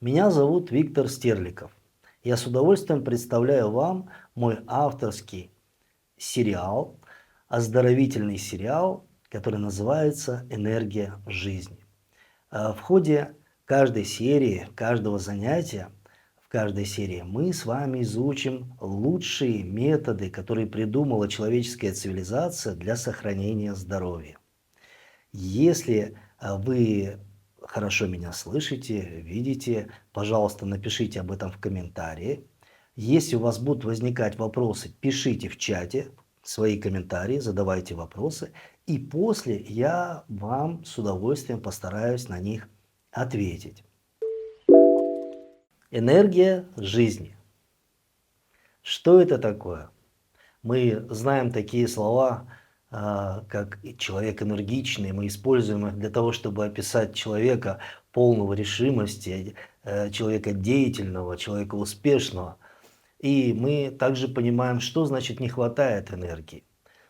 Меня зовут Виктор Стерликов. Я с удовольствием представляю вам мой авторский сериал, оздоровительный сериал, который называется «Энергия жизни». В ходе каждой серии, каждого занятия, в каждой серии мы с вами изучим лучшие методы, которые придумала человеческая цивилизация для сохранения здоровья. Если вы хорошо меня слышите, видите, пожалуйста, напишите об этом в комментарии. Если у вас будут возникать вопросы, пишите в чате свои комментарии, задавайте вопросы, и после я вам с удовольствием постараюсь на них ответить. Энергия жизни. Что это такое? Мы знаем такие слова, как человек энергичный, мы используем их для того, чтобы описать человека полного решимости, человека деятельного, человека успешного. И мы также понимаем, что значит не хватает энергии.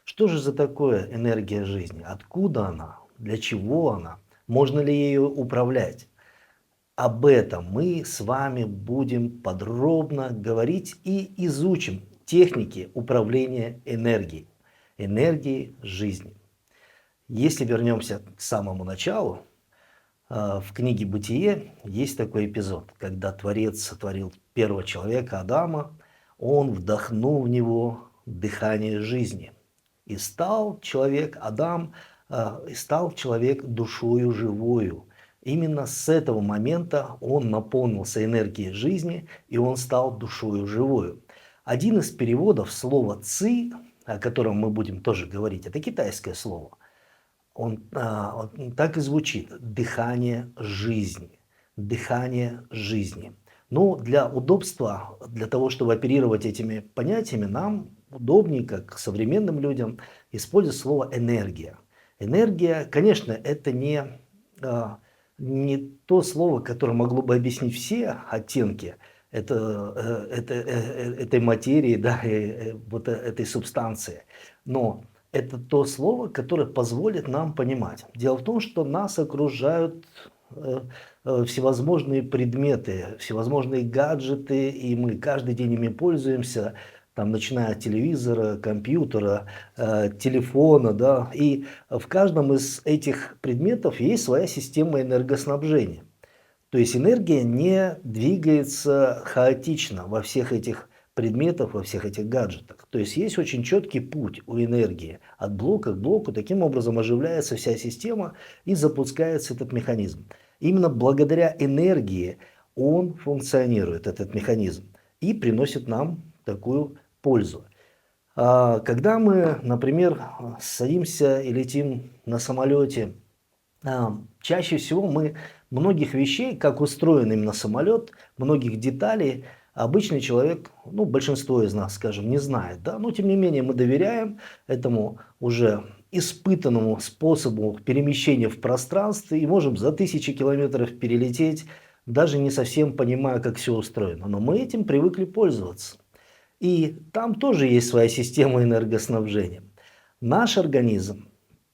Что же за такое энергия жизни? Откуда она? Для чего она? Можно ли ею управлять? Об этом мы с вами будем подробно говорить и изучим техники управления энергией жизни. Если вернемся к самому началу, в книге «Бытие» есть такой эпизод, когда Творец сотворил первого человека, Адама, он вдохнул в него дыхание жизни. И стал человек, Адам, и стал человек душою живою. Именно с этого момента он наполнился энергией жизни, и он стал душою живою. Один из переводов слова «ци», о котором мы будем тоже говорить, это китайское слово. Он так и звучит: дыхание жизни. Дыхание жизни. Но для удобства, для того, чтобы оперировать этими понятиями, нам удобнее, как современным людям, использовать слово энергия. Энергия, конечно, это не то слово, которое могло бы объяснить все оттенки этой материи, да, этой субстанции. Но это то слово, которое позволит нам понимать. Дело в том, что нас окружают всевозможные предметы, всевозможные гаджеты, и мы каждый день ими пользуемся, там, начиная от телевизора, компьютера, телефона, да, и в каждом из этих предметов есть своя система энергоснабжения. То есть энергия не двигается хаотично во всех этих предметах, во всех этих гаджетах. То есть есть очень четкий путь у энергии от блока к блоку. Таким образом оживляется вся система и запускается этот механизм. Именно благодаря энергии он функционирует, этот механизм, и приносит нам такую пользу. Когда мы, например, садимся и летим на самолете, чаще всего мы многих вещей, как устроен именно самолет, многих деталей, обычный человек, ну, большинство из нас, скажем, не знает, да, но тем не менее мы доверяем этому уже испытанному способу перемещения в пространстве и можем за тысячи километров перелететь, даже не совсем понимая, как все устроено. Но мы этим привыкли пользоваться. И там тоже есть своя система энергоснабжения. Наш организм,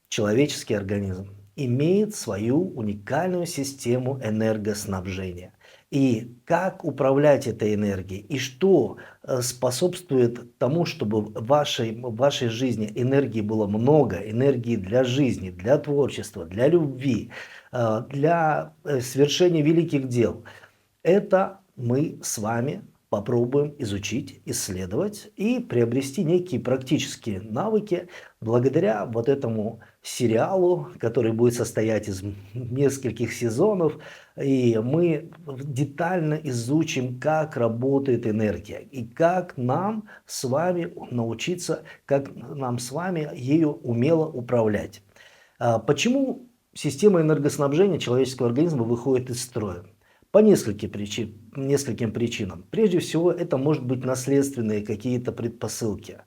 человеческий организм, имеет свою уникальную систему энергоснабжения. И как управлять этой энергией, и что способствует тому, чтобы в вашей жизни энергии было много, энергии для жизни, для творчества, для любви, для совершения великих дел. Это мы с вами попробуем изучить, исследовать и приобрести некие практические навыки благодаря вот этому сериалу, который будет состоять из нескольких сезонов. И мы детально изучим, как работает энергия и как нам с вами научиться, как нам с вами ею умело управлять. Почему система энергоснабжения человеческого организма выходит из строя? По нескольким причинам. Прежде всего, это может быть наследственные какие-то предпосылки,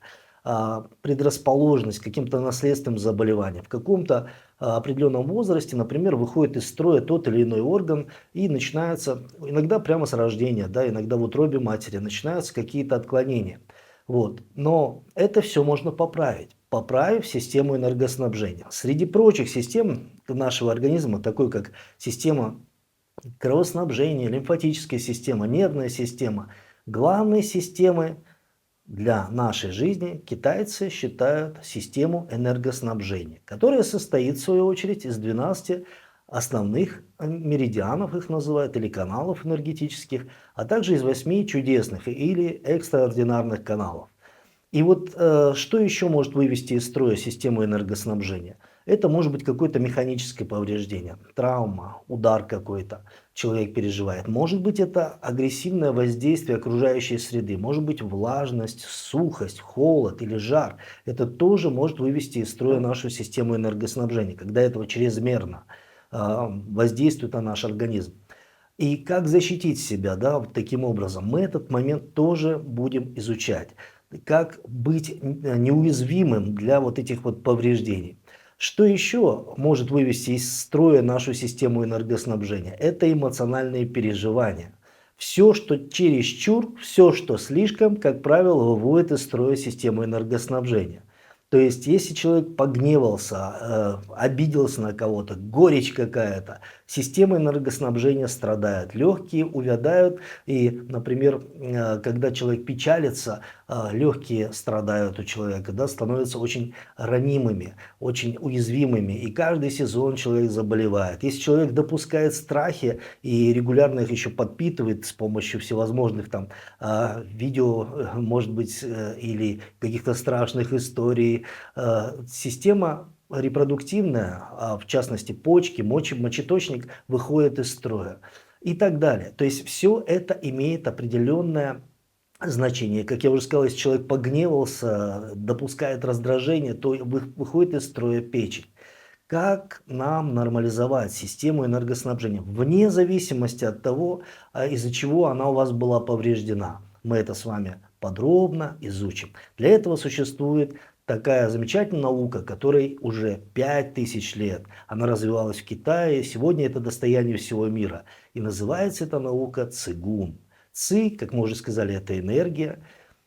предрасположенность к каким-то наследственным заболеваниям. В каком-то определенном возрасте, например, выходит из строя тот или иной орган и начинается, иногда прямо с рождения, да, иногда в утробе матери, начинаются какие-то отклонения. Вот. Но это все можно поправить, поправив систему энергоснабжения. Среди прочих систем нашего организма, такой как система кровоснабжение, лимфатическая система, нервная система. Главной системой для нашей жизни китайцы считают систему энергоснабжения, которая состоит, в свою очередь, из 12 основных меридианов, их называют, или каналов энергетических, а также из 8 чудесных или экстраординарных каналов. И вот что еще может вывести из строя систему энергоснабжения? Это может быть какое-то механическое повреждение, травма, удар какой-то человек переживает. Может быть это агрессивное воздействие окружающей среды, может быть влажность, сухость, холод или жар. Это тоже может вывести из строя нашу систему энергоснабжения, когда этого чрезмерно воздействует на наш организм. И как защитить себя, да, вот таким образом, мы этот момент тоже будем изучать. Как быть неуязвимым для вот этих вот повреждений. Что еще может вывести из строя нашу систему энергоснабжения? Это эмоциональные переживания. Все, что чересчур, все, что слишком, как правило, выводит из строя систему энергоснабжения. То есть, если человек погневался, обиделся на кого-то, горечь какая-то, система энергоснабжения страдает, легкие увядают, и, например, когда человек печалится, легкие страдают у человека, да, становятся очень ранимыми, очень уязвимыми, и каждый сезон человек заболевает. Если человек допускает страхи и регулярно их еще подпитывает с помощью всевозможных там видео, может быть, или каких-то страшных историй, система репродуктивная, в частности почки, мочеточник выходит из строя и так далее. То есть все это имеет определенное значение. Как я уже сказал, если человек погневался, допускает раздражение, то выходит из строя печень. Как нам нормализовать систему энергоснабжения, вне зависимости от того, из-за чего она у вас была повреждена? Мы это с вами подробно изучим. Для этого существует такая замечательная наука, которой уже 5000 лет. Она развивалась в Китае, сегодня это достояние всего мира. И называется эта наука цигун. Ци, как мы уже сказали, это энергия.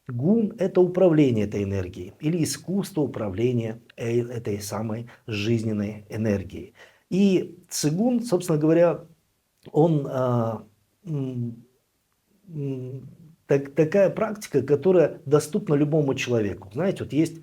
Гун– это управление этой энергией или искусство управления этой самой жизненной энергией. И цигун, собственно говоря, он такая практика, которая доступна любому человеку. Знаете, вот есть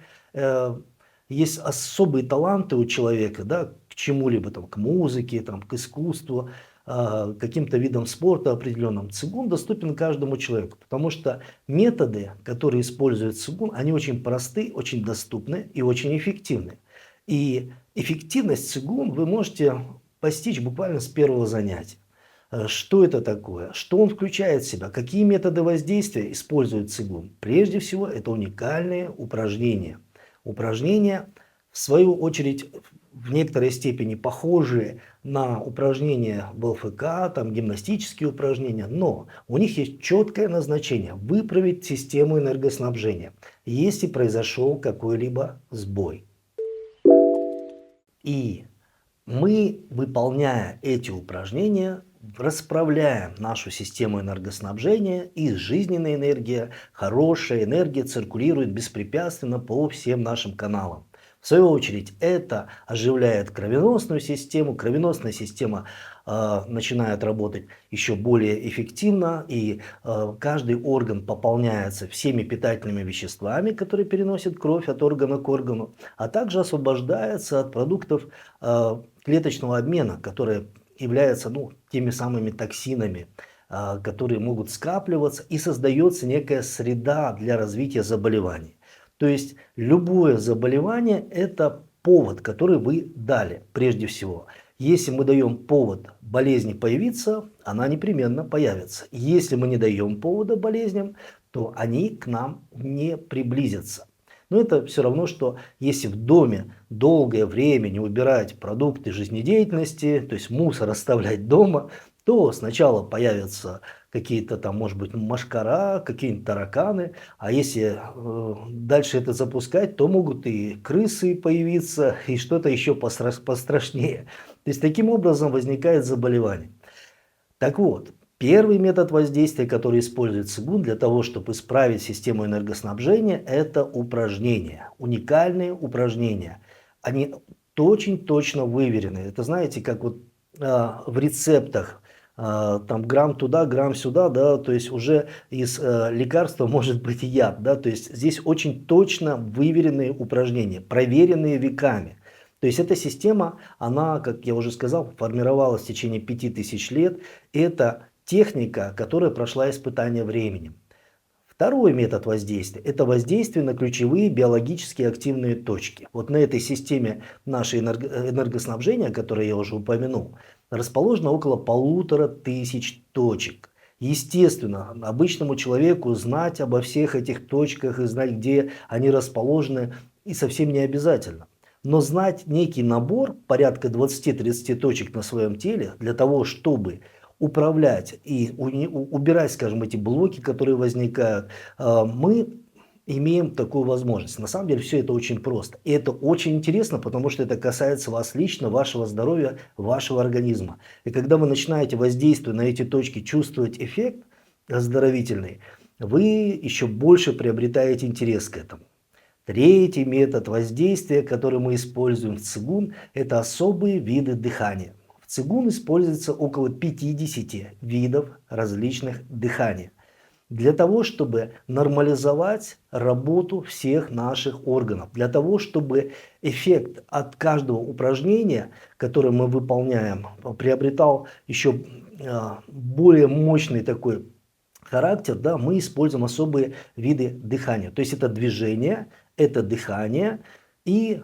особые таланты у человека, да, к чему-либо, там, к музыке, там, к искусству, каким-то видом спорта определенным. Цигун доступен каждому человеку, потому что методы, которые использует цигун, они очень просты, очень доступны и очень эффективны. И эффективность цигун вы можете постичь буквально с первого занятия. Что это такое? Что он включает в себя? Какие методы воздействия использует цигун? Прежде всего, это уникальные упражнения. Упражнения, в свою очередь, в некоторой степени похожие на упражнения в ЛФК, там гимнастические упражнения, но у них есть четкое назначение – выправить систему энергоснабжения, если произошел какой-либо сбой. И мы, выполняя эти упражнения, расправляем нашу систему энергоснабжения, и жизненная энергия, хорошая энергия циркулирует беспрепятственно по всем нашим каналам. В свою очередь, это оживляет кровеносную систему, кровеносная система начинает работать еще более эффективно, и каждый орган пополняется всеми питательными веществами, которые переносят кровь от органа к органу, а также освобождается от продуктов клеточного обмена, которые являются теми самыми токсинами, которые могут скапливаться, и создается некая среда для развития заболеваний. То есть любое заболевание – это повод, который вы дали прежде всего. Если мы даем повод болезни появиться, она непременно появится. Если мы не даем повода болезням, то они к нам не приблизятся. Но это все равно, что если в доме долгое время не убирать продукты жизнедеятельности, то есть мусор оставлять дома, то сначала появятся какие-то там, может быть, мошкара, какие-нибудь тараканы, а если дальше это запускать, то могут и крысы появиться, и что-то еще пострашнее. То есть таким образом возникает заболевание. Так вот, первый метод воздействия, который использует цигун для того, чтобы исправить систему энергоснабжения, это упражнения. Уникальные упражнения. Они очень точно выверены. Это знаете, как вот в рецептах там грамм туда, грамм сюда, да, то есть уже из лекарства может быть яд, да, то есть здесь очень точно выверенные упражнения, проверенные веками. То есть эта система, она, как я уже сказал, формировалась в течение 5000 лет. Это техника, которая прошла испытание временем. Второй метод воздействия– это воздействие на ключевые биологически активные точки. Вот на этой системе нашей энергоснабжения, которую я уже упомянул, расположено около 1500 точек. Естественно, обычному человеку знать обо всех этих точках и знать, где они расположены, и совсем не обязательно. Но знать некий набор, порядка 20-30 точек на своем теле, для того, чтобы управлять и убирать, скажем, эти блоки, которые возникают, мы имеем такую возможность. На самом деле все это очень просто. И это очень интересно, потому что это касается вас лично, вашего здоровья, вашего организма. И когда вы начинаете воздействовать на эти точки, чувствовать эффект оздоровительный, вы еще больше приобретаете интерес к этому. Третий метод воздействия, который мы используем в цигун, это особые виды дыхания. В цигун используется около 50 видов различных дыханий для того, чтобы нормализовать работу всех наших органов, для того, чтобы эффект от каждого упражнения, которое мы выполняем, приобретал еще более мощный такой характер, да, мы используем особые виды дыхания. То есть это движение, это дыхание и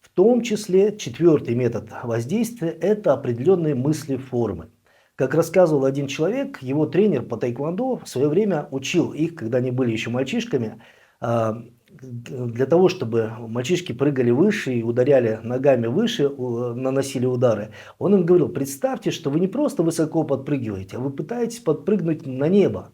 в том числе четвертый метод воздействия– это определенные мысли формы. Как рассказывал один человек, его тренер по тайквондо в свое время учил их, когда они были еще мальчишками, для того, чтобы мальчишки прыгали выше и ударяли ногами выше, наносили удары, он им говорил: представьте, что вы не просто высоко подпрыгиваете, а вы пытаетесь подпрыгнуть на небо.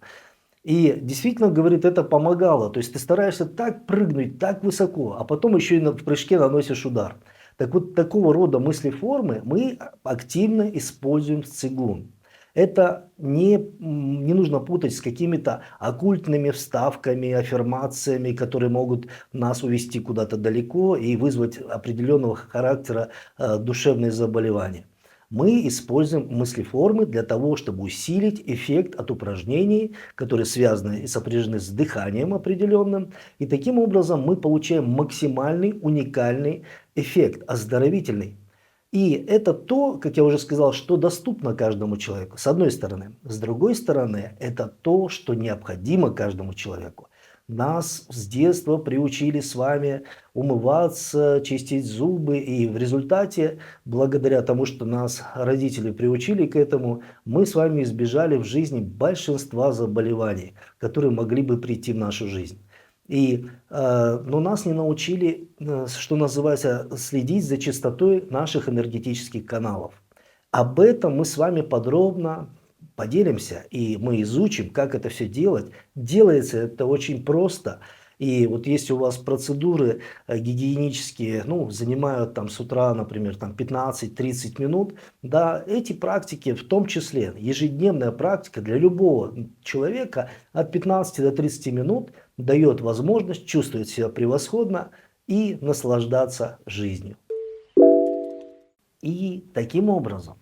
И действительно, говорит, это помогало. То есть ты стараешься так прыгнуть, так высоко, а потом еще и в прыжке наносишь удар. Так вот, такого рода мыслеформы мы активно используем в цигун. Это не нужно путать с какими-то оккультными вставками, аффирмациями, которые могут нас увести куда-то далеко и вызвать определенного характера душевные заболевания. Мы используем мыслеформы для того, чтобы усилить эффект от упражнений, которые связаны и сопряжены с дыханием определенным. И таким образом мы получаем максимальный, уникальный эффект, оздоровительный. И это то, как я уже сказал, что доступно каждому человеку, с одной стороны. С другой стороны, это то, что необходимо каждому человеку. Нас с детства приучили с вами умываться, чистить зубы, и в результате, благодаря тому, что нас родители приучили к этому, мы с вами избежали в жизни большинства заболеваний, которые могли бы прийти в нашу жизнь. Но нас не научили, что называется, следить за чистотой наших энергетических каналов. Об этом мы с вами подробно поделимся, и мы изучим, как это все делать. Делается это очень просто. И вот если у вас процедуры гигиенические, ну, занимают там с утра, например, там 15-30 минут, да, эти практики, в том числе ежедневная практика для любого человека от 15 до 30 минут дает возможность чувствовать себя превосходно и наслаждаться жизнью. И таким образом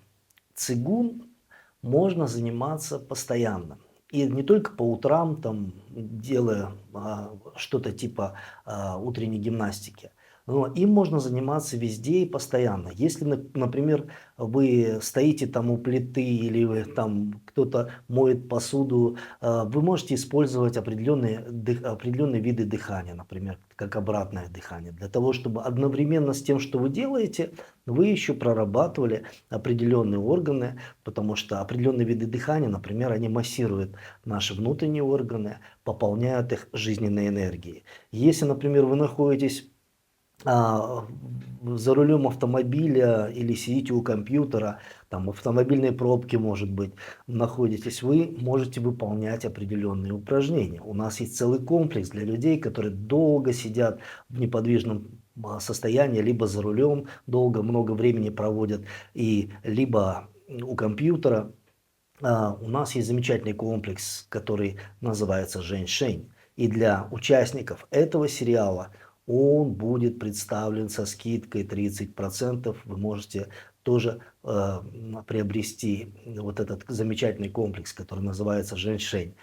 цигун можно заниматься постоянно. И не только по утрам, там, делая что-то типа утренней гимнастики, но им можно заниматься везде и постоянно. Если, например, вы стоите там у плиты или вы, там кто-то моет посуду, вы можете использовать определенные виды дыхания, например, как обратное дыхание, для того, чтобы одновременно с тем, что вы делаете, вы еще прорабатывали определенные органы, потому что определенные виды дыхания, например, они массируют наши внутренние органы, пополняют их жизненной энергией. Если, например, вы находитесь а, за рулем автомобиля или сидите у компьютера, там автомобильные пробки, может быть, находитесь, вы можете выполнять определенные упражнения. У нас есть целый комплекс для людей, которые долго сидят в неподвижном состоянии, либо за рулем долго, много времени проводят, и либо у компьютера. У нас есть замечательный комплекс, который называется «Женьшень». И для участников этого сериала он будет представлен со скидкой 30%. Вы можете тоже приобрести вот этот замечательный комплекс, который называется женьшень.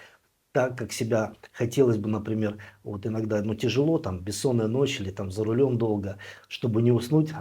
Так как себя хотелось бы, например, вот иногда, ну, тяжело, там, бессонная ночь или там за рулем долго, чтобы не уснуть,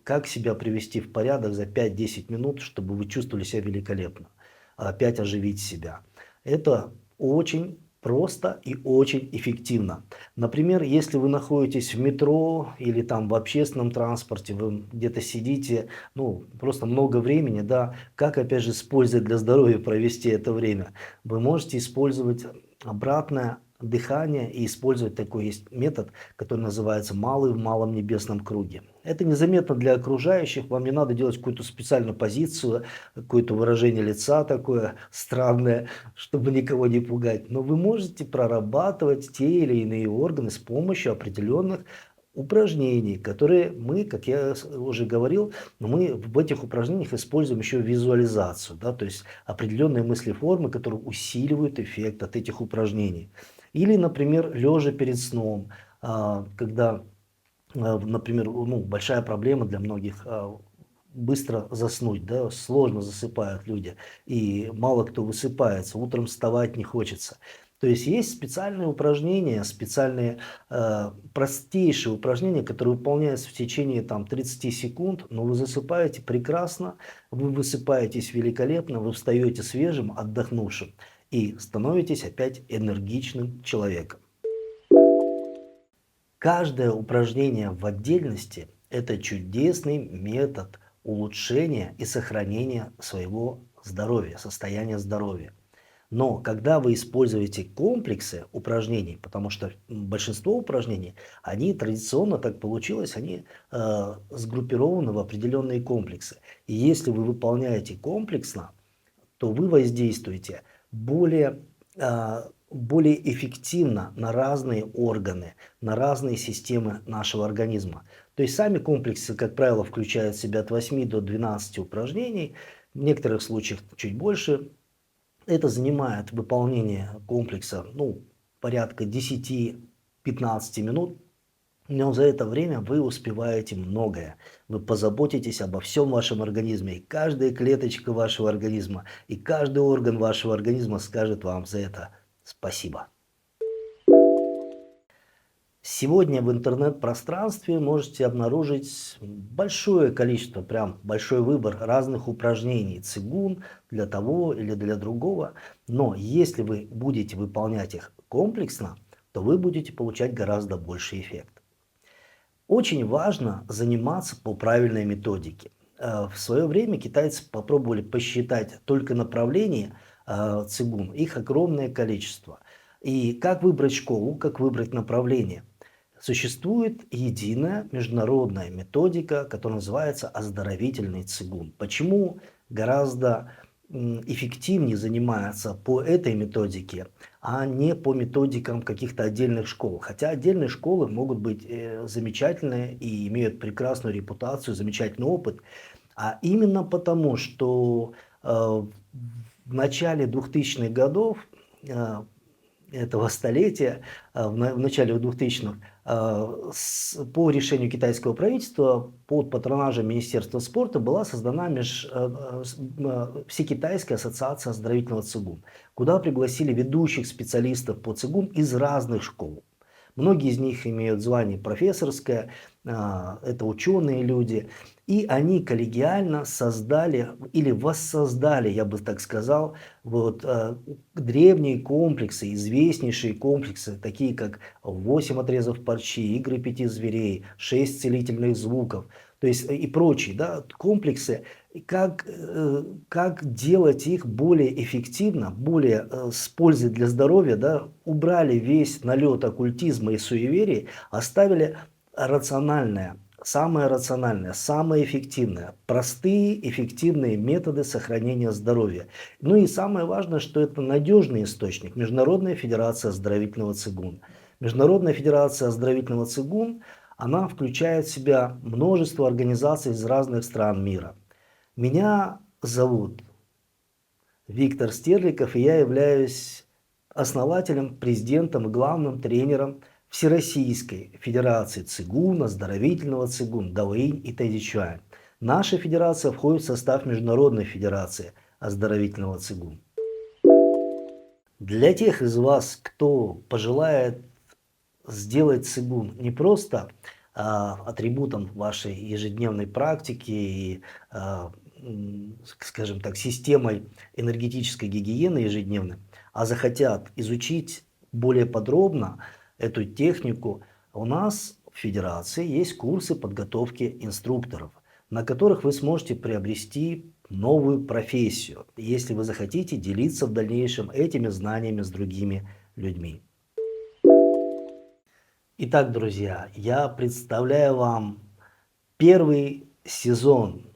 как себя привести в порядок за 5-10 минут, чтобы вы чувствовали себя великолепно, опять оживить себя. Это очень просто и очень эффективно. Например, если вы находитесь в метро или там в общественном транспорте, вы где-то сидите, ну, просто много времени, да, как опять же с пользой для здоровья провести это время? Вы можете использовать обратное дыхание и использовать такой есть метод, который называется «малый в малом небесном круге». Это незаметно для окружающих, вам не надо делать какую-то специальную позицию, какое-то выражение лица такое странное, чтобы никого не пугать. Но вы можете прорабатывать те или иные органы с помощью определенных упражнений, которые мы, как я уже говорил, мы в этих упражнениях используем еще визуализацию, да, то есть определенные мыслеформы, которые усиливают эффект от этих упражнений. Или, например, лежа перед сном, когда, например, ну, большая проблема для многих быстро заснуть, да, сложно засыпают люди, и мало кто высыпается, утром вставать не хочется. То есть специальные упражнения, специальные простейшие упражнения, которые выполняются в течение там 30 секунд, но вы засыпаете прекрасно, вы высыпаетесь великолепно, вы встаете свежим, отдохнувшим и становитесь опять энергичным человеком. Каждое упражнение в отдельности – это чудесный метод улучшения и сохранения своего здоровья, состояния здоровья. Но когда вы используете комплексы упражнений, потому что большинство упражнений, они традиционно так получилось, они сгруппированы в определенные комплексы. И если вы выполняете комплексно, то вы воздействуете более эффективно на разные органы, на разные системы нашего организма. То есть сами комплексы, как правило, включают в себя от 8 до 12 упражнений, в некоторых случаях чуть больше. Это занимает выполнение комплекса, ну, порядка 10-15 минут. Но за это время вы успеваете многое. Вы позаботитесь обо всем вашем организме. И каждая клеточка вашего организма, и каждый орган вашего организма скажет вам за это спасибо. Сегодня в интернет-пространстве можете обнаружить большое количество, прям большой выбор разных упражнений цигун для того или для другого. Но если вы будете выполнять их комплексно, то вы будете получать гораздо больший эффект. Очень важно заниматься по правильной методике. В свое время китайцы попробовали посчитать только направления цигун, их огромное количество. И как выбрать школу, как выбрать направление. Существует единая международная методика, которая называется оздоровительный цигун. Почему гораздо эффективнее заниматься по этой методике, а не по методикам каких-то отдельных школ? Хотя отдельные школы могут быть замечательные и имеют прекрасную репутацию, замечательный опыт. А именно потому, что в начале 2000-х годов этого столетия, в начале 2000-х, по решению китайского правительства под патронажем Министерства спорта была создана Всекитайская ассоциация оздоровительного цигун, куда пригласили ведущих специалистов по цигун из разных школ. Многие из них имеют звание профессорское, это ученые люди. И они коллегиально создали или воссоздали, я бы так сказал, вот, древние комплексы, известнейшие комплексы, такие как «8 отрезов парчи», «Игры 5 зверей», «6 целительных звуков», то есть и прочие, да, комплексы, как делать их более эффективно, более с пользой для здоровья, да, убрали весь налет оккультизма и суеверий, оставили рациональное, самое эффективное, простые, эффективные методы сохранения здоровья. Ну и самое важное, что это надежный источник – Международная федерация оздоровительного цигун. Международная федерация оздоровительного цигун, она включает в себя множество организаций из разных стран мира. Меня зовут Виктор Стерликов, и я являюсь основателем, президентом и главным тренером Всероссийской Федерации цигун, оздоровительного цигун, даоинь и тайцзи чуань. Наша федерация входит в состав Международной федерации оздоровительного цигун. Для тех из вас, кто пожелает сделать цигун не просто атрибутом вашей ежедневной практики и, скажем так, системой энергетической гигиены ежедневной, а захотят изучить более подробно эту технику, у нас в Федерации есть курсы подготовки инструкторов, на которых вы сможете приобрести новую профессию, если вы захотите делиться в дальнейшем этими знаниями с другими людьми. Итак, друзья, я представляю вам первый сезон.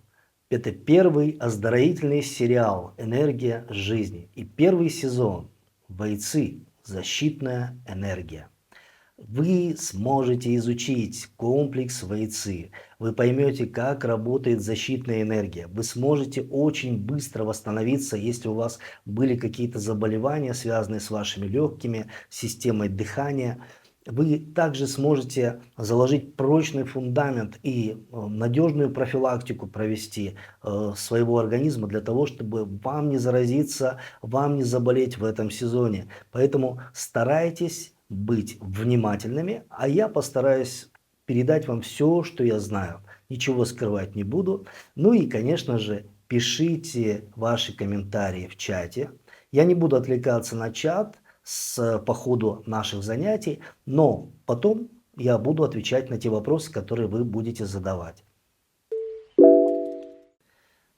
Это первый оздоровительный сериал «Энергия жизни». И первый сезон «Бойцы. Защитная энергия». Вы сможете изучить комплекс Вэйци. Вы поймете, как работает защитная энергия. Вы сможете очень быстро восстановиться, если у вас были какие-то заболевания, связанные с вашими легкими, системой дыхания. Вы также сможете заложить прочный фундамент и надежную профилактику провести своего организма для того, чтобы вам не заразиться, вам не заболеть в этом сезоне. Поэтому старайтесь быть внимательными, а я постараюсь передать вам все, что я знаю. Ничего скрывать не буду. Ну и, конечно же, пишите ваши комментарии в чате. Я не буду отвлекаться на чат по ходу наших занятий, но потом я буду отвечать на те вопросы, которые вы будете задавать.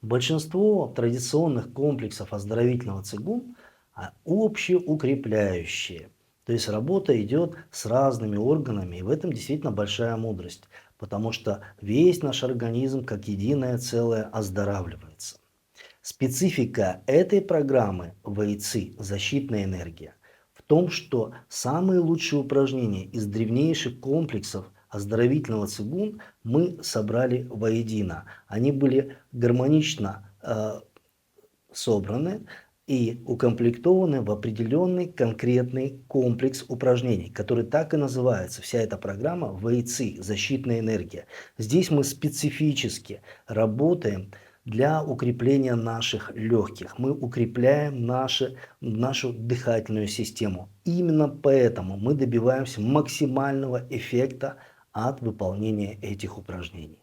Большинство традиционных комплексов оздоровительного цигун общеукрепляющие. То есть работа идет с разными органами, и в этом действительно большая мудрость, потому что весь наш организм как единое целое оздоравливается. Специфика этой программы Вэйци «Защитная энергия» в том, что самые лучшие упражнения из древнейших комплексов оздоровительного цигун мы собрали воедино. Они были гармонично собраны и укомплектованы в определенный конкретный комплекс упражнений, который так и называется, вся эта программа Вэйци «Защитная энергия». Здесь мы специфически работаем для укрепления наших легких. Мы укрепляем нашу дыхательную систему. Именно поэтому мы добиваемся максимального эффекта от выполнения этих упражнений.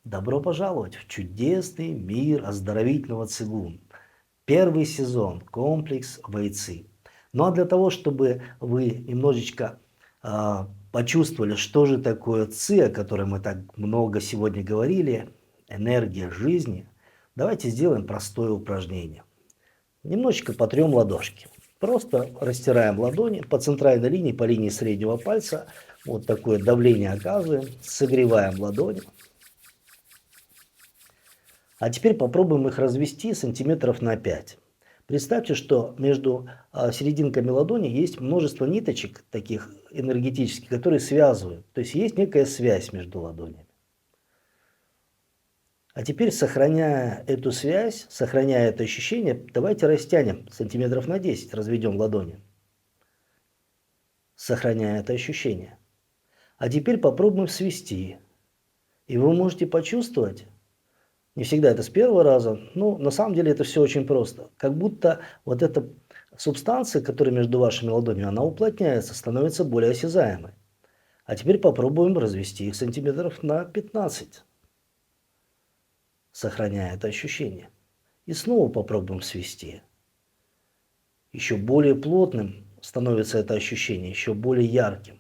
Добро пожаловать в чудесный мир оздоровительного цигун. Первый сезон, комплекс Вэйци. Ну а для того, чтобы вы немножечко почувствовали, что же такое ци, о котором мы так много сегодня говорили, энергия жизни, давайте сделаем простое упражнение. Немножечко потрем ладошки. Просто растираем ладони по центральной линии, по линии среднего пальца. Вот такое давление оказываем, согреваем ладони. А теперь попробуем их развести сантиметров на 5. Представьте, что между серединками ладони есть множество ниточек, таких энергетических, которые связывают. То есть есть некая связь между ладонями. А теперь, сохраняя эту связь, сохраняя это ощущение, давайте растянем сантиметров на 10, разведем ладони. Сохраняя это ощущение. А теперь попробуем свести. И вы можете почувствовать, не всегда это с первого раза, но на самом деле это все очень просто. Как будто вот эта субстанция, которая между вашими ладонями, она уплотняется, становится более осязаемой. А теперь попробуем развести их сантиметров на 15, сохраняя это ощущение. И снова попробуем свести. Еще более плотным становится это ощущение, еще более ярким.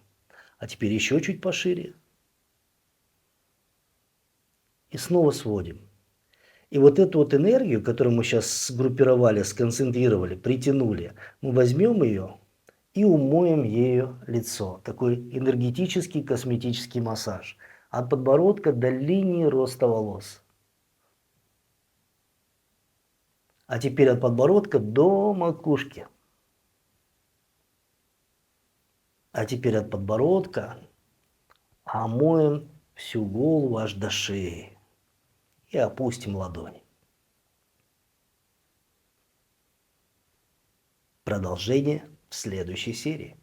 А теперь еще чуть пошире. И снова сводим. И вот эту вот энергию, которую мы сейчас сгруппировали, сконцентрировали, притянули, мы возьмем ее и умоем ею лицо. Такой энергетический косметический массаж. От подбородка до линии роста волос. А теперь от подбородка до макушки. А теперь от подбородка омоем всю голову аж до шеи. И опустим ладони. Продолжение в следующей серии.